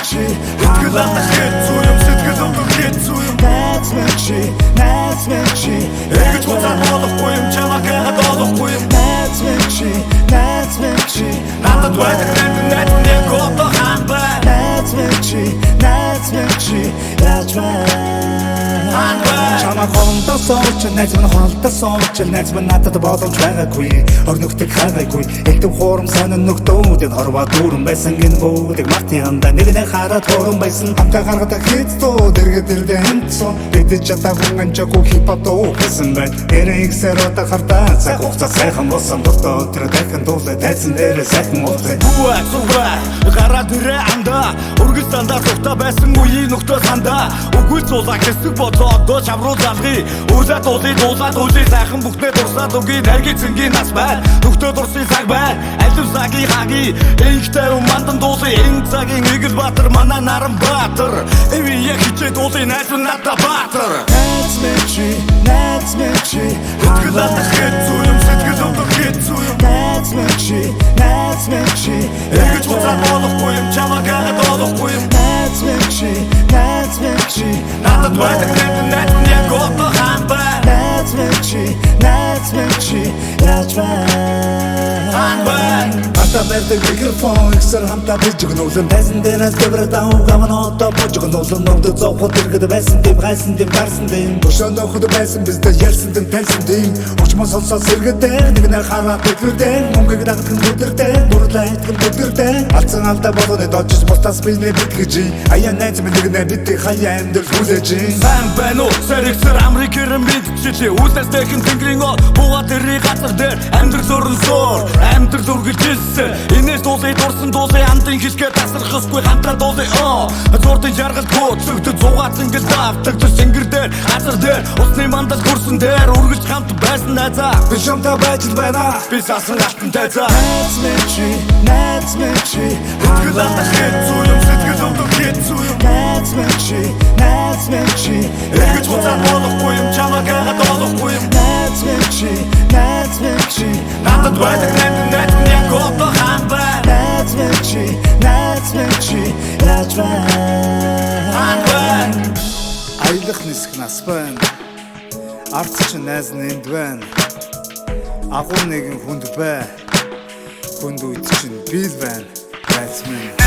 чи итгэл алдах хэцүү юм сэтгэл өнгөх хэцүү юм найз минь чи эргэж буцаад болохгүй юм чамаа ганаад болохгүй юм найз минь чи надад байдаг найз нэг гото ханба найз минь чи яаж чамаа хондоо сууч найз минь хоолдоо сууч найз минь надад боломж байгаагүй орногтыг хаагаагүй элдв хуурам сонин нөхдөөд хорвоо дүүрэн байсан гин буудыг мартын хандаа нэгнээ хараад хуурам байсан хамтаа гаргадаг хийцүү дэргэд ирдэ хэмцүү бид чадаагүй анчаагүй хипхоп дуу гэсэн байт эрэгсэр одоо хартаа цаг хугацаа сайхан болсон дотоо тэр дахин дуулаа тайзан дээр сайхан уулзаа зүвэ гараад ирээ андаа үргэлж дандаа тухта байсан үеийн нөхдөө сандаа үгүй цуулаа хэсэг бодоо одоо чамруу залгий үлээ дуулаад үлээ сайхан бүхнээ дурсаад үгүй найгийн цэнгийн нас байна нөхдөө дурсын цаг байна алив цагийн хагийн энхтэй мандан дуулын энэ цагийн игэл баатар манай наран баатар эви яг хичээ дуулын найз надад баатар найз минь чи итгэл алдах хэцүү юм сэтгэл өнгөх хэцүү юм найз минь чи эргэж буцаад болохгүй юм чамаа ганаад болохгүй юм найз минь чи надад байдаг найз нэг гото ханба найз минь чи яаж ханба ата бэрдэг микрофон ихсэр хамтаа бижигнуулан тайзан дээрээс дэврэ даун гамноо божигнуулан ногдо зовхот иргэд байсан дэм гайсан дэм гарсан дэм бошонд охд байсан бізде ялсан дэм тайсан дэм очмос олсоо сэргэдээ нэгнээ хараад бэтгэрдээ мөнгөг дагдаг өдөрдөө дурлаа итгэн өдөрдөө алцсан алдаа болгоны дожиж бустас бинэ битгэж аяа найз минь нэгнээ битгий хаяа амьдрал хүлээж сан байна уу сэрэгсэр Америкэр мэдчихлээ үлээс дэхэн тэнгэрийн буугаад ирээ газар дээр амьдрал өрнсөөр амьдрал үргэлжилсэн инээс дуулын дурсан дуулын амтын хишгээ тасархсгүй хамтраа дуулын зурдын жаргалт гүйцэгдэж зугаацсан гэл давтагдаж тэнгэр дээр газар дээр усны мандал хөрсөн дээр үргэлж хамт байсан найзаа би шамтаа байж байна би сасан алтан тайзаа найз минь чи итгэл алдах хэцүү юм сэтгэл өнгөх хэцүү юм найз минь чи эргэж буцаад болохгүй юм чамаа ганаад болохгүй юм найз минь чи надад байдаг найз нэг гото ханба найз минь чи яаж ханба аялах нисэх нас байна арц чи найз нэнд байна агуу нэгэн хүнд бай хүнд үйд чинь бил байна найз минь